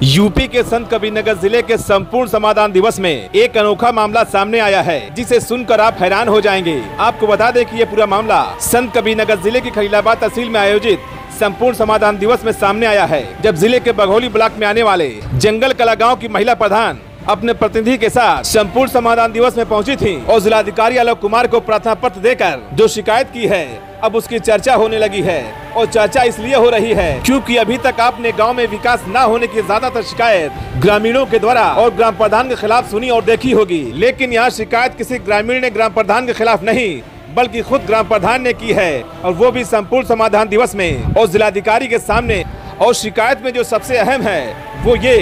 UP के संत कबीरनगर जिले के संपूर्ण समाधान दिवस में एक अनोखा मामला सामने आया है, जिसे सुनकर आप हैरान हो जाएंगे। आपको बता दें कि ये पूरा मामला संत कबीरनगर जिले की खलीलाबाद तहसील में आयोजित संपूर्ण समाधान दिवस में सामने आया है, जब जिले के बघौली ब्लॉक में आने वाले जंगल कला गाँव की महिला प्रधान अपने प्रतिनिधि के साथ संपूर्ण समाधान दिवस में पहुंची थी और जिलाधिकारी आलोक कुमार को प्रार्थना पत्र देकर जो शिकायत की है, अब उसकी चर्चा होने लगी है। और चर्चा इसलिए हो रही है क्योंकि अभी तक आपने गांव में विकास न होने की ज्यादातर शिकायत ग्रामीणों के द्वारा और ग्राम प्रधान के खिलाफ सुनी और देखी होगी, लेकिन यहाँ शिकायत किसी ग्रामीण ने ग्राम प्रधान के खिलाफ नहीं बल्कि खुद ग्राम प्रधान ने की है, और वो भी संपूर्ण समाधान दिवस में और जिलाधिकारी के सामने। और शिकायत में जो सबसे अहम है वो ये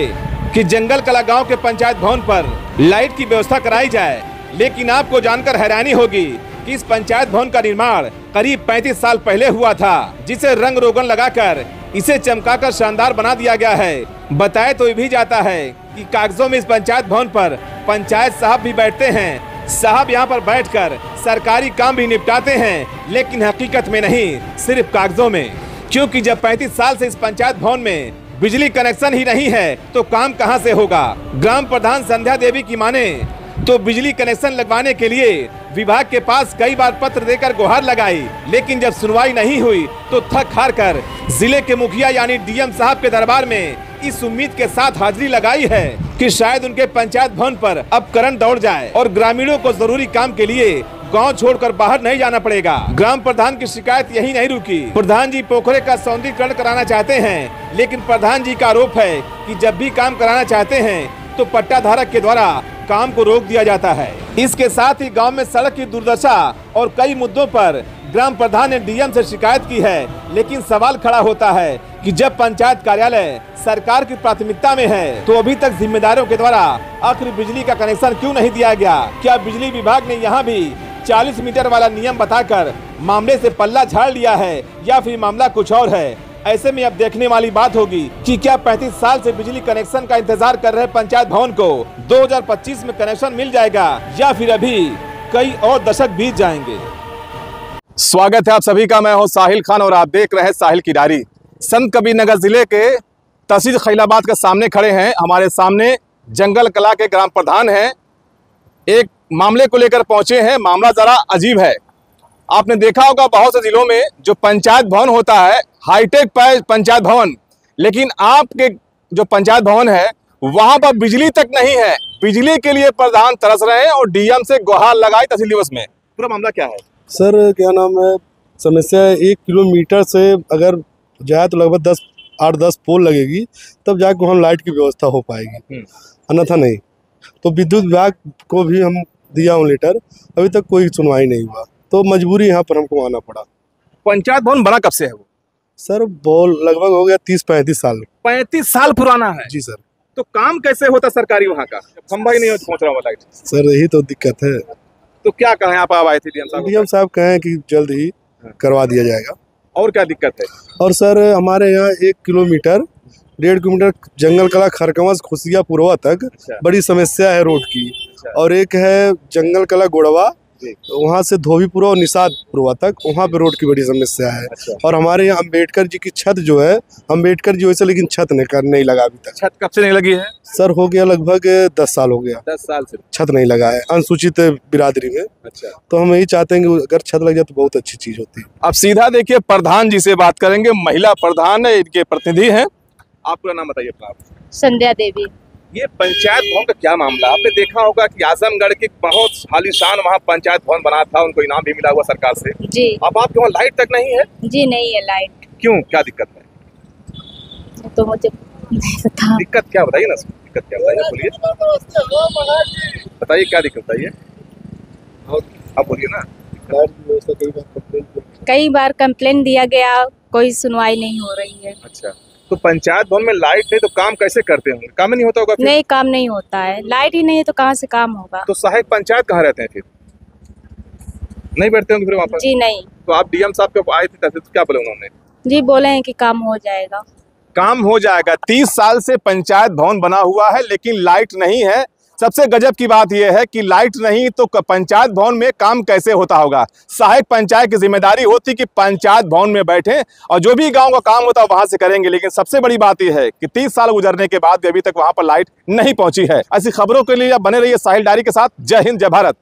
कि जंगल कला गांव के पंचायत भवन पर लाइट की व्यवस्था कराई जाए। लेकिन आपको जानकर हैरानी होगी कि इस पंचायत भवन का निर्माण करीब 35 साल पहले हुआ था, जिसे रंग रोगन लगाकर इसे चमकाकर शानदार बना दिया गया है। बताया तो ये भी जाता है कि कागजों में इस पंचायत भवन पर पंचायत साहब भी बैठते हैं। साहब यहाँ पर बैठकर सरकारी काम भी निपटाते हैं, लेकिन हकीकत में नहीं, सिर्फ कागजों में। क्योंकि जब 35 साल से इस पंचायत भवन में बिजली कनेक्शन ही नहीं है तो काम कहां से होगा। ग्राम प्रधान संध्या देवी की माने तो बिजली कनेक्शन लगवाने के लिए विभाग के पास कई बार पत्र देकर गुहार लगाई, लेकिन जब सुनवाई नहीं हुई तो थक हार कर जिले के मुखिया यानी डीएम साहब के दरबार में इस उम्मीद के साथ हाजिरी लगाई है कि शायद उनके पंचायत भवन पर अब करंट दौड़ जाए और ग्रामीणों को जरूरी काम के लिए गांव छोड़कर बाहर नहीं जाना पड़ेगा। ग्राम प्रधान की शिकायत यही नहीं रुकी। प्रधान जी पोखरे का सौंदर्यीकरण कराना चाहते हैं, लेकिन प्रधान जी का आरोप है कि जब भी काम कराना चाहते हैं तो पट्टा धारक के द्वारा काम को रोक दिया जाता है। इसके साथ ही गांव में सड़क की दुर्दशा और कई मुद्दों पर ग्राम प्रधान ने डीएम से शिकायत की है, लेकिन सवाल खड़ा होता है कि जब पंचायत कार्यालय सरकार की प्राथमिकता में है तो अभी तक जिम्मेदारों के द्वारा आखिर बिजली का कनेक्शन क्यों नहीं दिया गया। क्या बिजली विभाग ने यहाँ भी 40 मीटर वाला नियम बताकर मामले से पल्ला झाड़ लिया है, या फिर मामला कुछ और है। ऐसे में अब देखने वाली बात होगी कि क्या 35 साल से बिजली कनेक्शन का इंतजार कर रहे पंचायत भवन को 2025 में कनेक्शन मिल जाएगा, या फिर अभी कई और दशक बीत जाएंगे। स्वागत है आप सभी का, मैं हूं साहिल खान और आप देख रहे हैं साहिल की डायरी। संत कबीरनगर जिले के तहसील खलीलाबाद के सामने खड़े हैं। हमारे सामने जंगल कला के ग्राम प्रधान हैं, एक मामले को लेकर पहुंचे हैं। मामला जरा अजीब है। आपने देखा होगा बहुत से जिलों में जो पंचायत भवन होता है हाईटेक पंचायत भवन, लेकिन आपके जो पंचायत भवन है वहां पर बिजली तक नहीं है। बिजली के लिए प्रधान तरस रहे हैं और डीएम से गुहार लगाई तहसील दिवस में। पूरा मामला क्या है सर? क्या नाम है, समस्या 1 किलोमीटर से अगर जाए तो लगभग 8-10 पोल लगेगी, तब जाके वहाँ लाइट की व्यवस्था हो पाएगी, अन्यथा नहीं। तो विद्युत विभाग को भी हम दिया हूँ लेटर, अभी तक कोई सुनवाई नहीं हुआ, तो मजबूरी यहाँ पर हमको आना पड़ा। पंचायत भवन बना कब से है वो? सर बोल लगभग हो गया 30-35 साल। 35 साल पुराना है जी सर। तो काम कैसे होता सरकारी वहाँ का? खंभा ही नहीं पहुँच रहा लाइट। सर यही तो दिक्कत है। तो क्या कहें आप आए थे डीएम साहब? डीएम साहब कहें कि जल्द ही करवा दिया जाएगा। और क्या दिक्कत है? और सर हमारे यहाँ 1 किलोमीटर 1.5 किलोमीटर जंगल कला खरकंवा खुशिया पुरवा तक बड़ी समस्या है रोड की। और एक है जंगल कला गोड़वा, वहाँ से धोबीपुरा और निषादपुरा तक, वहाँ पे रोड की बड़ी समस्या है। और हमारे यहाँ अम्बेडकर जी की छत जो है, अम्बेडकर जी वैसे, लेकिन छत नहीं लगा अभी तक। छत कब से नहीं लगी है? सर हो गया लगभग 10 साल हो गया। 10 साल से छत नहीं लगा है अनुसूचित बिरादरी में। तो हम यही चाहते हैं कि अगर छत लग जाए तो बहुत अच्छी चीज होती है। अब सीधा देखिए प्रधान जी से बात करेंगे। महिला प्रधान है, इनके प्रतिनिधि हैं। आप पूरा नाम बताइए अपना। संध्या देवी। ये पंचायत भवन का क्या मामला? आपने देखा होगा कि आजमगढ़ के बहुत आलीशान वहाँ पंचायत भवन बना था, उनको इनाम भी मिला हुआ सरकार से। जी। अब आपके वहाँ लाइट तक नहीं है? जी नहीं है लाइट। क्यों, क्या दिक्कत है? तो मुझे नहीं पता। दिक्कत क्या बताइए ना, दिक्कत क्या बताइए, बोलिए, बताइए क्या दिक्कत बताइए, आप बोलिए ना। कई बार कंप्लेन दिया गया, कोई सुनवाई नहीं हो रही है। अच्छा, तो पंचायत भवन में लाइट नहीं तो काम कैसे करते होंगे? काम ही नहीं होता होगा फिर? नहीं, काम नहीं होता है, लाइट ही नहीं है तो कहाँ से काम होगा? तो सहायक पंचायत कहाँ रहते हैं फिर? नहीं बैठते होंगे फिर वहाँ पर? जी नहीं। तो आप डीएम साहब के आए थे तो क्या बोले उन्होंने? जी बोले हैं कि काम हो जाएगा। काम हो जाएगा। 30 साल से पंचायत भवन बना हुआ है लेकिन लाइट नहीं है। सबसे गजब की बात यह है कि लाइट नहीं तो पंचायत भवन में काम कैसे होता होगा। सहायक पंचायत की जिम्मेदारी होती कि पंचायत भवन में बैठे और जो भी गांव का काम होता है वहां से करेंगे, लेकिन सबसे बड़ी बात यह है कि 30 साल गुजरने के बाद भी अभी तक वहां पर लाइट नहीं पहुंची है। ऐसी खबरों के लिए बने रहिए साहिल डायरी के साथ। जय हिंद, जय भारत।